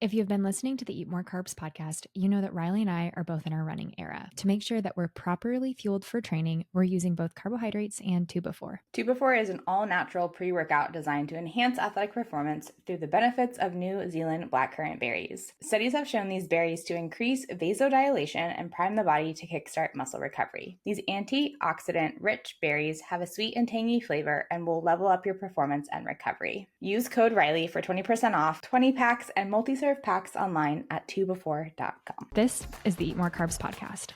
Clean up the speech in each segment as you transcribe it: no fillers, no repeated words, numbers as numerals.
If you've been listening to the Eat More Carbs podcast, you know that Reilly and I are both in our running era. To make sure that we're properly fueled for training, we're using both carbohydrates and 2 Before. 2 Before is an all-natural pre-workout designed to enhance athletic performance through the benefits of New Zealand blackcurrant berries. Studies have shown these berries to increase vasodilation and prime the body to kickstart muscle recovery. These antioxidant-rich berries have a sweet and tangy flavor and will level up your performance and recovery. Use code Reilly for 20% off 20 packs and multi-serve packs online at 2before.com. This is the Eat More Carbs podcast.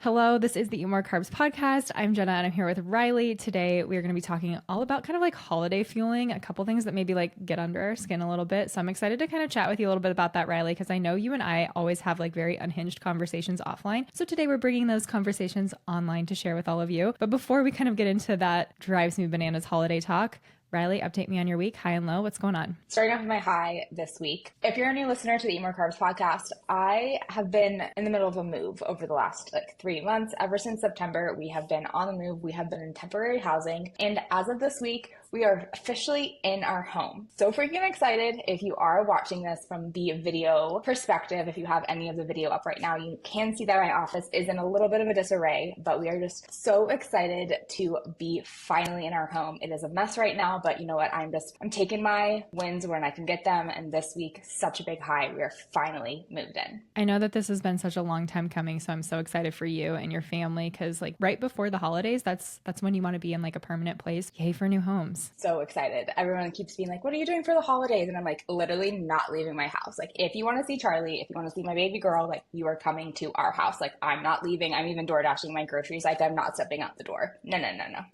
Hello, this is the Eat More Carbs podcast. I'm Jenna and I'm here with Reilly. Today we are going to be talking all about kind of like holiday fueling, a couple things that maybe like get under our skin a little bit. So I'm excited to kind of chat with you a little bit about that, Reilly, because I know you and I always have like very unhinged conversations offline. So today we're bringing those conversations online to share with all of you. But before we kind of get into that drives me bananas holiday talk, Reilly, update me on your week, high and low. What's going on? Starting off with my high this week. If you're a new listener to the Eat More Carbs podcast, I have been in the middle of a move over the last 3 months. Ever since September, we have been on the move. We have been in temporary housing. And as of this week, we are officially in our home. So freaking excited. If you are watching this from the video perspective, if you have any of the video up right now, you can see that my office is in a little bit of a disarray, but we are just so excited to be finally in our home. It is a mess right now, but you know what? I'm taking my wins when I can get them. And this week, such a big high. We are finally moved in. I know that this has been such a long time coming, so I'm so excited for you and your family because like right before the holidays, that's when you want to be in like a permanent place. Yay for new homes. So excited. Everyone keeps being like, what are you doing for the holidays? And I'm like, literally not leaving my house. Like, if you want to see Charlie, if you want to see my baby girl, like you are coming to our house. Like, I'm not leaving. I'm even door dashing my groceries. Like, I'm not stepping out the door. No.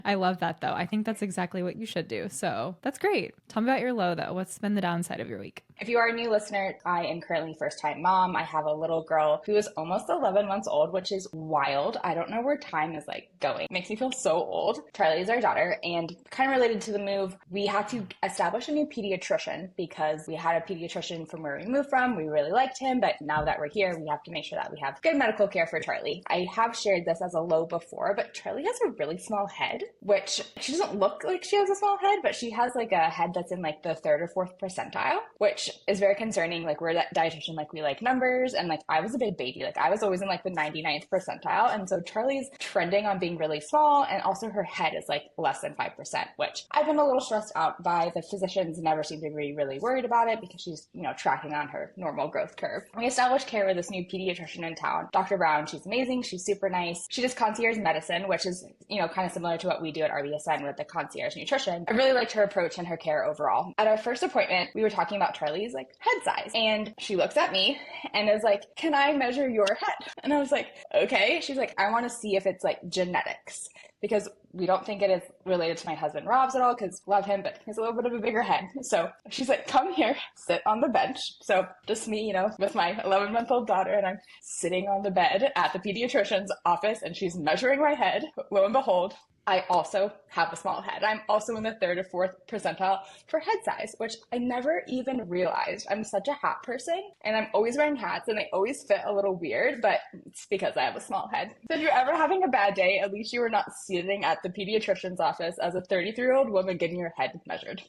I love that though. I think that's exactly what you should do. So that's great. Tell me about your low though. What's been the downside of your week? If you are a new listener, I am currently first-time mom. I have a little girl who is almost 11 months old, which is wild. I don't know where time is like going. It makes me feel so old. Charlie is our daughter, and kind of related to the move, we had to establish a new pediatrician because we had a pediatrician from where we moved from. We really liked him, but now that we're here, we have to make sure that we have good medical care for Charlie. I have shared this as a low before, but Charlie has a really small head, which she doesn't look like she has a small head, but she has like a head that's in like the 3rd or 4th percentile, which is very concerning. Like, we're that dietitian, like we like numbers, and like I was a big baby, like I was always in like the 99th percentile, and so Charlie's trending on being really small, and also her head is like less than 5%, which I've been a little stressed out by. The physicians never seem to be really worried about it because she's, you know, tracking on her normal growth curve. We established care with this new pediatrician in town, Dr. Brown. She's amazing. She's super nice. She does concierge medicine, which is, you know, kind of similar to what we do at RBSN with the concierge nutrition. I really liked her approach and her care overall. At our first appointment, we were talking about Charlie's like head size, and she looks at me and is like, can I measure your head? And I was like, okay. She's like, I want to see if it's like genetics, because we don't think it is related to my husband Rob's at all, because love him, but he's a little bit of a bigger head. So she's like, come here, sit on the bench. So just me, you know, with my 11-month-old daughter, and I'm sitting on the bed at the pediatrician's office, and she's measuring my head. Lo and behold, I also have a small head. I'm also in the 3rd or 4th percentile for head size, which I never even realized. I'm such a hat person, and I'm always wearing hats, and they always fit a little weird, but it's because I have a small head. So if you're ever having a bad day, at least you are not sitting at the pediatrician's office as a 33-year-old woman getting your head measured.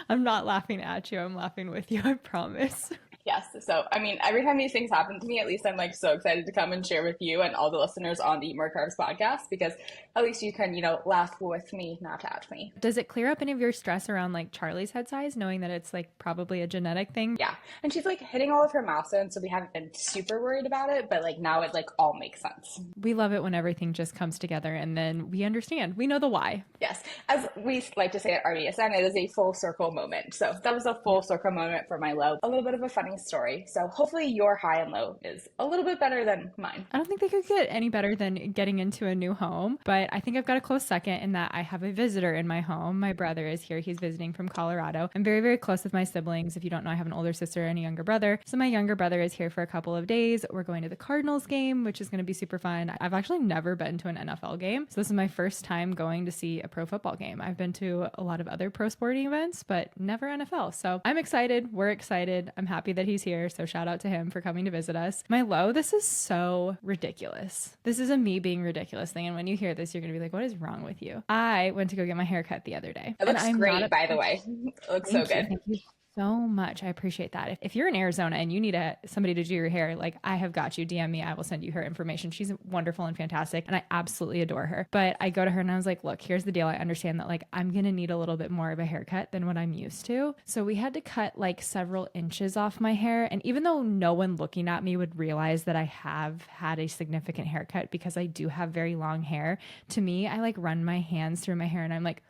I'm not laughing at you. I'm laughing with you. I promise. Yes. So, I mean, every time these things happen to me, at least I'm like so excited to come and share with you and all the listeners on the Eat More Carbs podcast, because at least you can, you know, laugh with me, not at me. Does it clear up any of your stress around like Charlie's head size, knowing that it's like probably a genetic thing? Yeah. And she's like hitting all of her milestones, so we haven't been super worried about it, but like now it like all makes sense. We love it when everything just comes together and then we understand. We know the why. Yes. As we like to say at RBSN, it is a full circle moment. So that was a full circle moment for my low. A little bit of a funny story. So hopefully your high and low is a little bit better than mine. I don't think they could get any better than getting into a new home, but I think I've got a close second in that I have a visitor in my home. My brother is here. He's visiting from Colorado. I'm very, very close with my siblings. If you don't know, I have an older sister and a younger brother. So my younger brother is here for a couple of days. We're going to the Cardinals game, which is going to be super fun. I've actually never been to an NFL game. So this is my first time going to see a pro football game. I've been to a lot of other pro sporting events, but never NFL. So I'm excited. We're excited. I'm happy that that he's here. So shout out to him for coming to visit us. My low, this is so ridiculous. This is a me being ridiculous thing. And when you hear this, you're going to be like, what is wrong with you? I went to go get my hair cut the other day. It looks great, by the way. It looks so good. Thank you so much. I appreciate that. If you're in Arizona and you need somebody to do your hair, like I have got you, DM me. I will send you her information. She's wonderful and fantastic. And I absolutely adore her. But I go to her and I was like, look, here's the deal. I understand that like I'm going to need a little bit more of a haircut than what I'm used to. So we had to cut like several inches off my hair. And even though no one looking at me would realize that I have had a significant haircut because I do have very long hair, to me, I like run my hands through my hair and I'm like,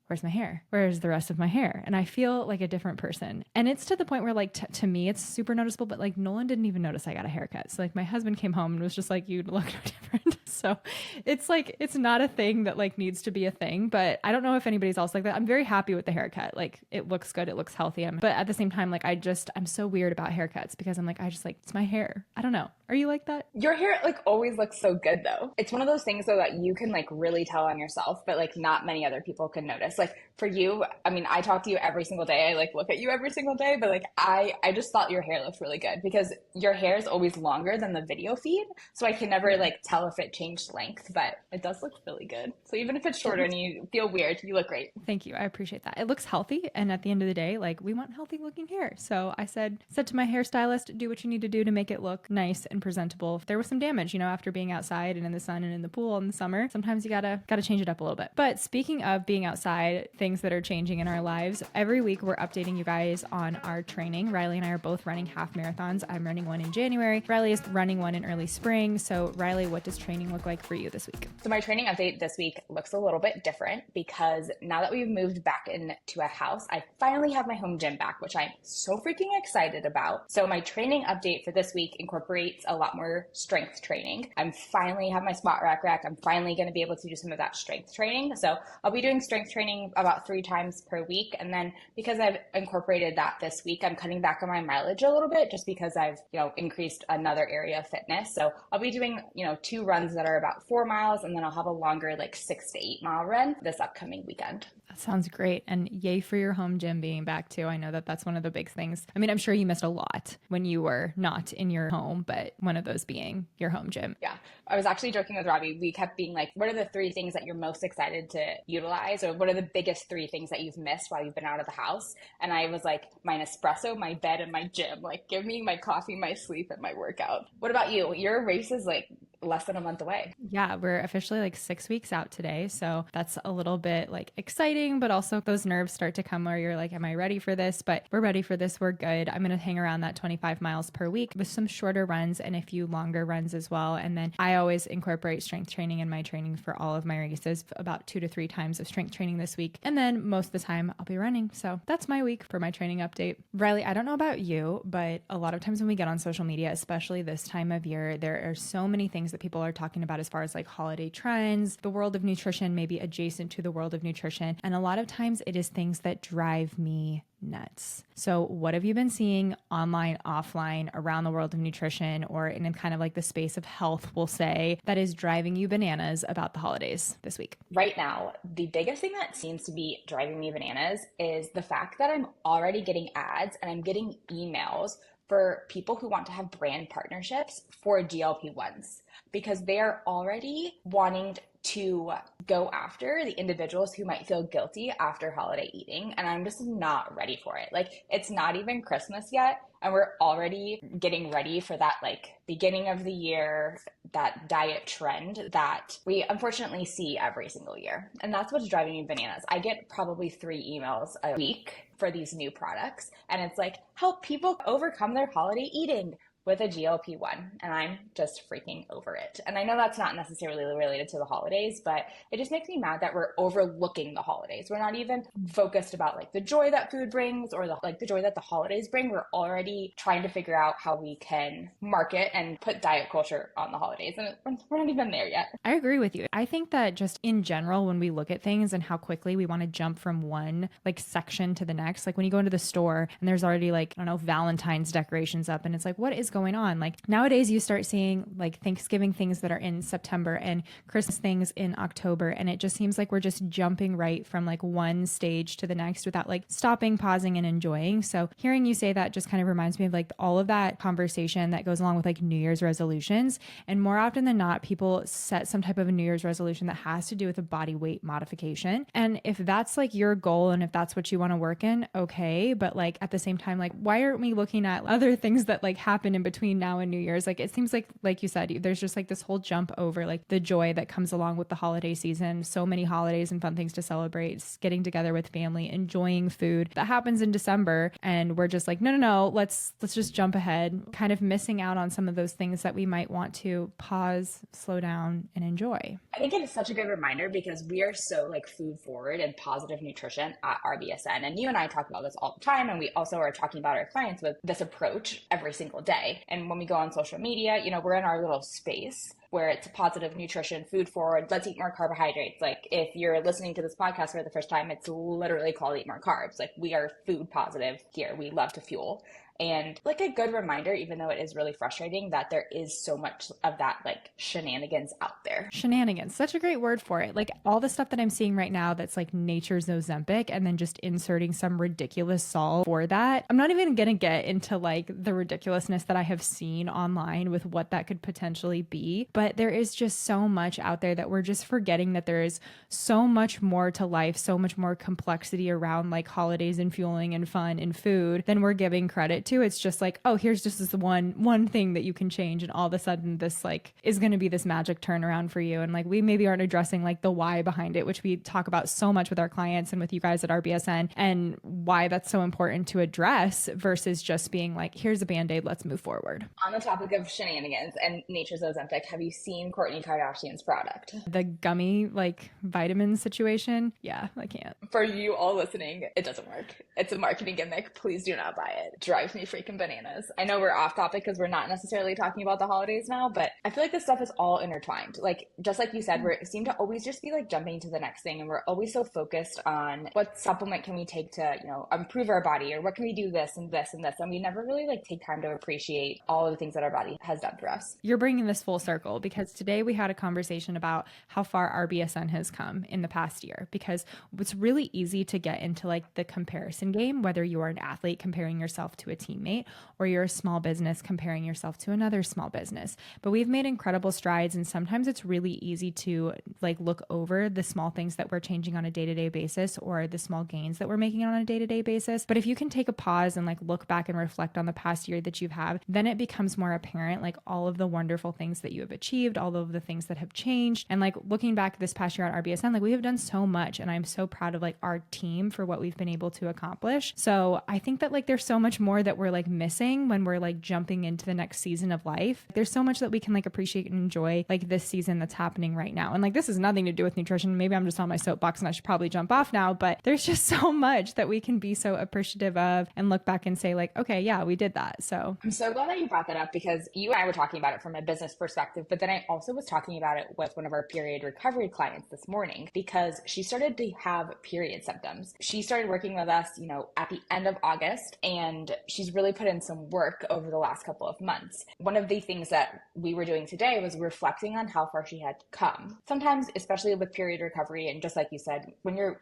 where's my hair? Where's the rest of my hair? And I feel like a different person. And it's to the point where like, to me, it's super noticeable, but like Nolan didn't even notice I got a haircut. So like my husband came home and was just like, you look no different. So it's like, it's not a thing that like needs to be a thing, but I don't know if anybody's else like that. I'm very happy with the haircut. Like it looks good. It looks healthy. But at the same time, like I'm so weird about haircuts because I'm like, I just like, it's my hair. I don't know. Are you like that? Your hair like always looks so good though. It's one of those things though that you can like really tell on yourself, but like not many other people can notice. Like for you, I mean, I talk to you every single day. I like look at you every single day, but like I just thought your hair looked really good because your hair is always longer than the video feed. So I can never like tell if it changed length, but it does look really good. So even if it's shorter and you feel weird, you look great. Thank you. I appreciate that. It looks healthy. And at the end of the day, like we want healthy looking hair. So I said to my hairstylist, do what you need to do to make it look nice and presentable. If there was some damage, after being outside and in the sun and in the pool in the summer, sometimes you gotta change it up a little bit. But speaking of being outside, things that are changing in our lives, every week we're updating you guys on our training. Reilly and I are both running half marathons. I'm running one in January. Reilly is running one in early spring. So Reilly, what does training look like for you this week? So my training update this week looks a little bit different because now that we've moved back into a house, I finally have my home gym back, which I'm so freaking excited about. So my training update for this week incorporates a lot more strength training. I'm finally have my squat rack. I'm finally going to be able to do some of that strength training. So I'll be doing strength training about 3 times per week. And then because I've incorporated that this week, I'm cutting back on my mileage a little bit just because I've, increased another area of fitness. So I'll be doing, 2 runs that are about 4 miles, and then I'll have a longer like 6 to 8 mile run this upcoming weekend. That sounds great. And yay for your home gym being back too. I know that that's one of the big things. I mean, I'm sure you missed a lot when you were not in your home, but one of those being your home gym. Yeah. I was actually joking with Robbie. We kept being like, what are the 3 things that you're most excited to utilize? Or what are the biggest 3 things that you've missed while you've been out of the house? And I was like, my Nespresso, my bed, and my gym. Like, give me my coffee, my sleep, and my workout. What about you? Your race is like less than a month away. Yeah, we're officially like 6 weeks out today. So that's a little bit like exciting, but also those nerves start to come where you're like, am I ready for this? But we're ready for this. We're good. I'm going to hang around that 25 miles per week with some shorter runs and a few longer runs as well. And then I always incorporate strength training in my training for all of my races, about 2 to 3 times of strength training this week. And then most of the time I'll be running. So that's my week for my training update. Reilly, I don't know about you, but a lot of times when we get on social media, especially this time of year, there are so many things that people are talking about as far as like holiday trends, the world of nutrition, maybe adjacent to the world of nutrition. And a lot of times it is things that drive me nuts. So what have you been seeing online, offline, around the world of nutrition, or in kind of like the space of health, we'll say, that is driving you bananas about the holidays this week? Right now, the biggest thing that seems to be driving me bananas is the fact that I'm already getting ads and I'm getting emails for people who want to have brand partnerships for GLP-1s because they are already wanting to go after the individuals who might feel guilty after holiday eating. And I'm just not ready for it. Like, it's not even Christmas yet. And we're already getting ready for that, like, beginning of the year, that diet trend that we unfortunately see every single year. And that's what's driving me bananas. I get probably 3 emails a week for these new products. And it's like, help people overcome their holiday eating with a GLP-1, and I'm just freaking over it. And I know that's not necessarily related to the holidays, but it just makes me mad that we're overlooking the holidays. We're not even focused about like the joy that food brings or the joy that the holidays bring. We're already trying to figure out how we can market and put diet culture on the holidays, and we're not even there yet. I agree with you. I think that just in general, when we look at things and how quickly we want to jump from one like section to the next, like when you go into the store and there's already like, I don't know, Valentine's decorations up and it's like, what is going on. Like nowadays you start seeing like Thanksgiving things that are in September and Christmas things in October. And it just seems like we're just jumping right from like one stage to the next without like stopping, pausing, and enjoying. So hearing you say that just kind of reminds me of like all of that conversation that goes along with like New Year's resolutions. And more often than not, people set some type of a New Year's resolution that has to do with a body weight modification. And if that's like your goal and if that's what you want to work in, okay. But like at the same time, like why aren't we looking at other things that like happen in between now and New Year's? Like it seems like you said, there's just like this whole jump over like the joy that comes along with the holiday season. So many holidays and fun things to celebrate, getting together with family, enjoying food that happens in December. And we're just like, no, let's just jump ahead, kind of missing out on some of those things that we might want to pause, slow down, and enjoy. I think it is such a good reminder because we are so like food forward and positive nutrition at RBSN. And you and I talk about this all the time. And we also are talking about our clients with this approach every single day. And when we go on social media, we're in our little space where it's positive nutrition, food forward, let's eat more carbohydrates. Like if you're listening to this podcast for the first time, it's literally called Eat More Carbs. Like we are food positive here. We love to fuel. And like a good reminder, even though it is really frustrating, that there is so much of that like shenanigans out there. Shenanigans, such a great word for it. Like all the stuff that I'm seeing right now that's like nature's Ozempic and then just inserting some ridiculous solve for that. I'm not even going to get into like the ridiculousness that I have seen online with what that could potentially be. But there is just so much out there that we're just forgetting that there is so much more to life, so much more complexity around like holidays and fueling and fun and food than we're giving credit to. It's just like, oh, here's just this one thing that you can change. And all of a sudden this like is going to be this magic turnaround for you. And like, we maybe aren't addressing like the why behind it, which we talk about so much with our clients and with you guys at RBSN, and why that's so important to address versus just being like, here's a Band-Aid, let's move forward. On the topic of shenanigans and nature's Ozempic, have you seen Kourtney Kardashian's product? The gummy like vitamin situation? Yeah, I can't. For you all listening, it doesn't work. It's a marketing gimmick. Please do not buy it. It drives me freaking bananas. I know we're off topic because we're not necessarily talking about the holidays now, but I feel like this stuff is all intertwined. Like, just like you said, we seem to always just be like jumping to the next thing. And we're always so focused on what supplement can we take to, improve our body, or what can we do this and this and this. And we never really like take time to appreciate all of the things that our body has done for us. You're bringing this full circle because today we had a conversation about how far RBSN has come in the past year, because it's really easy to get into like the comparison game, whether you are an athlete comparing yourself to a teammate or you're a small business comparing yourself to another small business. But we've made incredible strides, and sometimes it's really easy to like look over the small things that we're changing on a day-to-day basis or the small gains that we're making on a day-to-day basis. But if you can take a pause and like look back and reflect on the past year that you've had, then it becomes more apparent like all of the wonderful things that you have achieved, all of the things that have changed. And like looking back this past year at RBSN, like we have done so much, and I'm so proud of like our team for what we've been able to accomplish. So I think that like there's so much more that we're like missing when we're like jumping into the next season of life. There's so much that we can like appreciate and enjoy like this season that's happening right now. And like this has nothing to do with nutrition. Maybe I'm just on my soapbox and I should probably jump off now, but there's just so much that we can be so appreciative of and look back and say like, okay, yeah, we did that. So I'm so glad that you brought that up, because you and I were talking about it from a business perspective, but then I also was talking about it with one of our period recovery clients this morning, because she started to have period symptoms. She started working with us, at the end of August, and she's really put in some work over the last couple of months. One of the things that we were doing today was reflecting on how far she had come. Sometimes, especially with period recovery, and just like you said, when you're,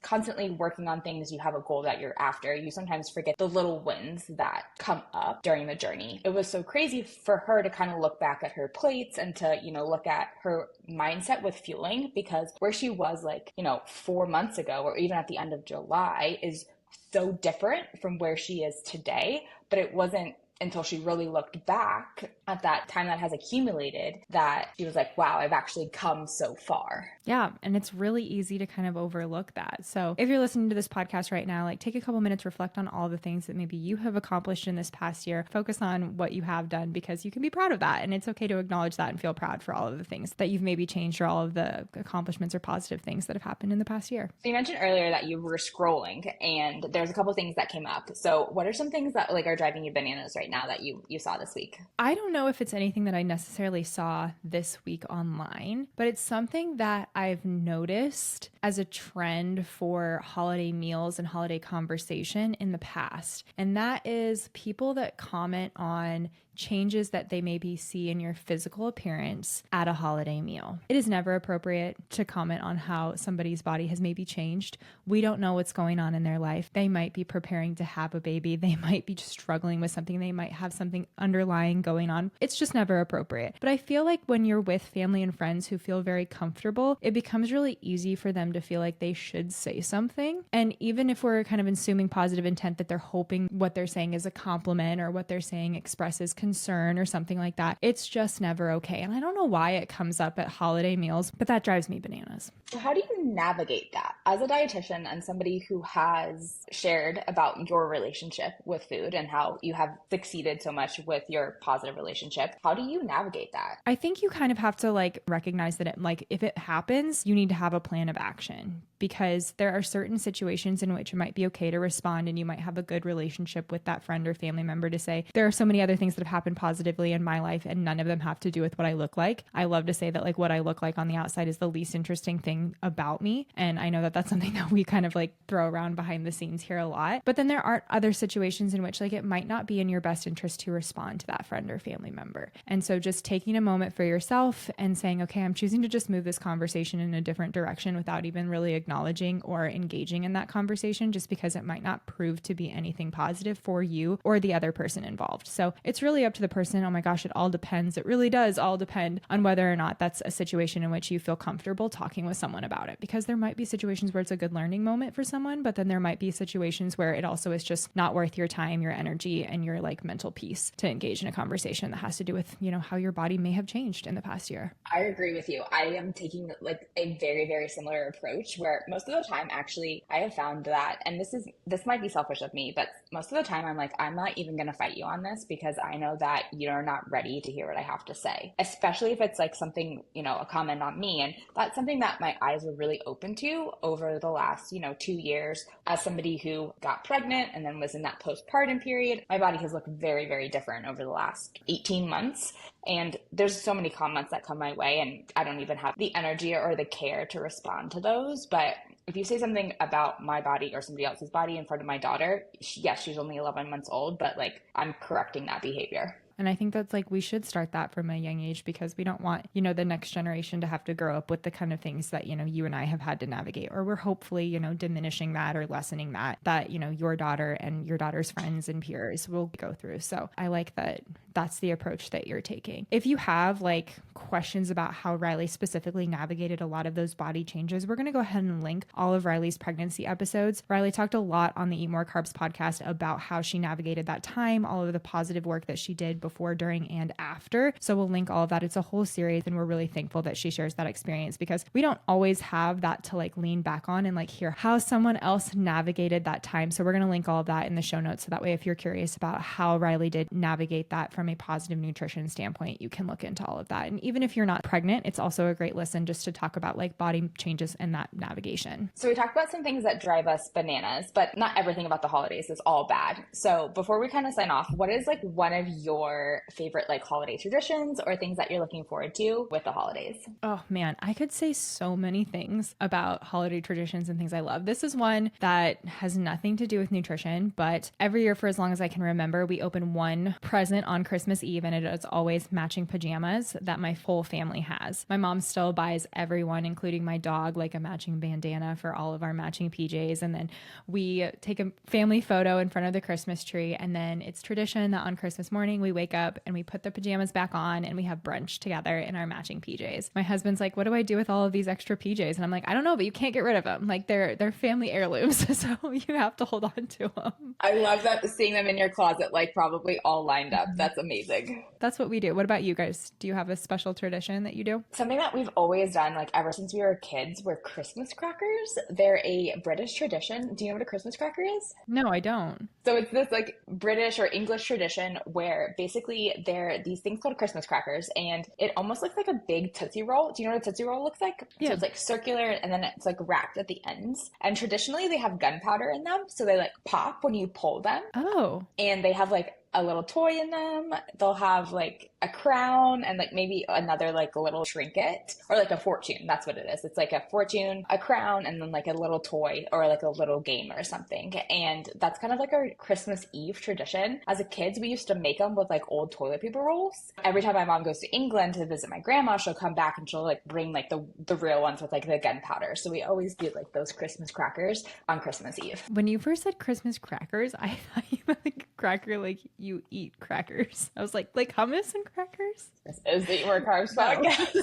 constantly working on things, you have a goal that you're after, you sometimes forget the little wins that come up during the journey. It was so crazy for her to kind of look back at her plates and to, look at her mindset with fueling, because where she was like, 4 months ago, or even at the end of July, is so different from where she is today. But it wasn't until she really looked back at that time that has accumulated that she was like, wow, I've actually come so far. Yeah. And it's really easy to kind of overlook that. So if you're listening to this podcast right now, like take a couple minutes, reflect on all the things that maybe you have accomplished in this past year, focus on what you have done, because you can be proud of that. And it's okay to acknowledge that and feel proud for all of the things that you've maybe changed or all of the accomplishments or positive things that have happened in the past year. So you mentioned earlier that you were scrolling and there's a couple things that came up. So what are some things that like are driving you bananas right now that you saw this week? I don't know if it's anything that I necessarily saw this week online, but it's something that I've noticed as a trend for holiday meals and holiday conversation in the past. And that is people that comment on changes that they maybe see in your physical appearance at a holiday meal. It is never appropriate to comment on how somebody's body has maybe changed. We don't know what's going on in their life. They might be preparing to have a baby. They might be struggling with something. They might have something underlying going on. It's just never appropriate. But I feel like when you're with family and friends who feel very comfortable, it becomes really easy for them to feel like they should say something. And even if we're kind of assuming positive intent that they're hoping what they're saying is a compliment or what they're saying expresses concern or something like that, it's just never okay. And I don't know why it comes up at holiday meals, but that drives me bananas. So how do you navigate that? As a dietitian and somebody who has shared about your relationship with food and how you have succeeded so much with your positive relationship, how do you navigate that? I think you kind of have to like recognize that if it happens, you need to have a plan of action, because there are certain situations in which it might be okay to respond and you might have a good relationship with that friend or family member to say, there are so many other things that have happened positively in my life and none of them have to do with what I look like. I love to say that like what I look like on the outside is the least interesting thing about me. And I know that that's something that we kind of like throw around behind the scenes here a lot. But then there are other situations in which like it might not be in your best interest to respond to that friend or family member. And so just taking a moment for yourself and saying, okay, I'm choosing to just move this conversation in a different direction without even really acknowledging or engaging in that conversation, just because it might not prove to be anything positive for you or the other person involved. So it's really up to the person. Oh my gosh, it all depends. It really does all depend on whether or not that's a situation in which you feel comfortable talking with someone about it, because there might be situations where it's a good learning moment for someone, but then there might be situations where it also is just not worth your time, your energy, and your like mental peace to engage in a conversation that has to do with, how your body may have changed in the past year. I agree with you. I am taking like a very, very similar approach where most of the time, actually, I have found that, and this might be selfish of me, but most of the time I'm like, I'm not even going to fight you on this because I know that you're not ready to hear what I have to say, especially if it's like something, a comment on me. And that's something that my eyes were really open to over the last, 2 years as somebody who got pregnant and then was in that postpartum period. My body has looked very, very different over the last 18 months. And there's so many comments that come my way and I don't even have the energy or the care to respond to those. But if you say something about my body or somebody else's body in front of my daughter, yes, she's only 11 months old, but like I'm correcting that behavior. And I think that's like, we should start that from a young age, because we don't want, the next generation to have to grow up with the kind of things that, you and I have had to navigate, or we're hopefully, diminishing that or lessening that, your daughter and your daughter's friends and peers will go through. So I like that that's the approach that you're taking. If you have like questions about how Reilly specifically navigated a lot of those body changes, we're going to go ahead and link all of Reilly's pregnancy episodes. Reilly talked a lot on the Eat More Carbs podcast about how she navigated that time, all of the positive work that she did before, during, and after. So we'll link all of that. It's a whole series, and we're really thankful that she shares that experience, because we don't always have that to like lean back on and like hear how someone else navigated that time. So we're going to link all of that in the show notes. So that way, if you're curious about how Reilly did navigate that from a positive nutrition standpoint, you can look into all of that. And even if you're not pregnant, it's also a great listen just to talk about like body changes and that navigation. So we talked about some things that drive us bananas, but not everything about the holidays is all bad. So before we kind of sign off, what is like one of your favorite like holiday traditions or things that you're looking forward to with the holidays? Oh man, I could say so many things about holiday traditions and things I love. This is one that has nothing to do with nutrition, but every year for as long as I can remember, we open one present on Christmas Eve, and it is always matching pajamas that my whole family has. My mom still buys everyone, including my dog, like a matching bandana for all of our matching PJs. And then we take a family photo in front of the Christmas tree. And then it's tradition that on Christmas morning, we wake up and we put the pajamas back on and we have brunch together in our matching PJs. My husband's like, what do I do with all of these extra PJs? And I'm like, I don't know, but you can't get rid of them. Like they're family heirlooms. So you have to hold on to them. I love that, seeing them in your closet, like probably all lined up. That's amazing. That's what we do. What about you guys? Do you have a special tradition that you do? Something that we've always done, like ever since we were kids, were Christmas crackers. They're a British tradition. Do you know what a Christmas cracker is? No, I don't. So it's this like British or English tradition where basically they're these things called Christmas crackers, and it almost looks like a big Tootsie Roll. Do you know what a Tootsie Roll looks like? Yeah. So it's like circular and then it's like wrapped at the ends. And traditionally they have gunpowder in them. So they like pop when you pull them. Oh. And they have like a little toy in them. They'll have like a crown and like maybe another like little trinket or like a fortune. That's what it is. It's like a fortune, a crown, and then like a little toy or like a little game or something. And that's kind of like our Christmas Eve tradition. As a kids, we used to make them with like old toilet paper rolls. Every time my mom goes to England to visit my grandma, she'll come back and she'll like bring like the real ones with like the gunpowder. So we always do like those Christmas crackers on Christmas Eve. When you first said Christmas crackers, I thought you meant like cracker, like you eat crackers. I was like hummus and crackers? This is the Eat More Carbs podcast.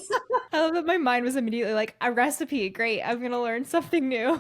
I love that my mind was immediately like, a recipe. Great. I'm going to learn something new.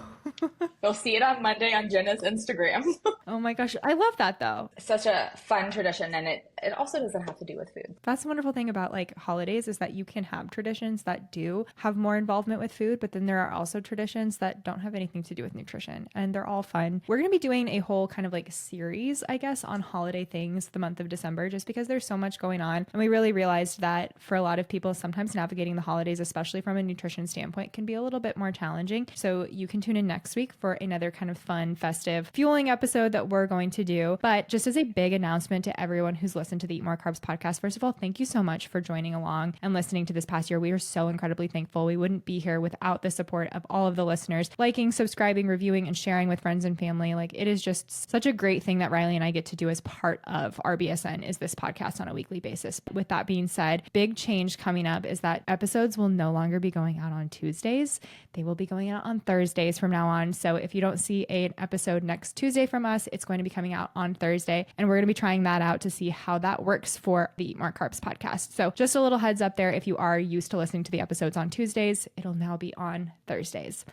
You'll see it on Monday on Jenna's Instagram. Oh my gosh. I love that though. Such a fun tradition, and it also doesn't have to do with food. That's the wonderful thing about like holidays is that you can have traditions that do have more involvement with food, but then there are also traditions that don't have anything to do with nutrition, and they're all fun. We're going to be doing a whole kind of like series, I guess, on holiday things the month of December, just because there's so much going on. And we really realized that for a lot of people, sometimes navigating the holidays, especially from a nutrition standpoint, can be a little bit more challenging. So you can tune in next week for another kind of fun, festive, fueling episode that we're going to do. But just as a big announcement to everyone who's listened to the Eat More Carbs podcast, first of all, thank you so much for joining along and listening to this past year. We are so incredibly thankful. We wouldn't be here without the support of all of the listeners, liking, subscribing, reviewing, and sharing with friends and family. Like, it is just such a great thing that Reilly and I get to do as part of RBSN is this podcast on a weekly basis. With that being said, big change coming up is that episodes will no longer be going out on Tuesdays. They will be going out on Thursdays from now on. So if you don't see an episode next Tuesday from us, it's going to be coming out on Thursday. And we're going to be trying that out to see how that works for the Eat More Carbs podcast. So just a little heads up there. If you are used to listening to the episodes on Tuesdays, it'll now be on Thursdays.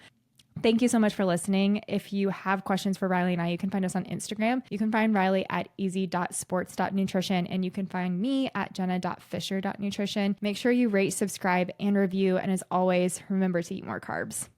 Thank you so much for listening. If you have questions for Reilly and I, you can find us on Instagram. You can find Reilly at easy.sports.nutrition, and you can find me at jenna.fisher.nutrition. Make sure you rate, subscribe, and review. And as always, remember to eat more carbs.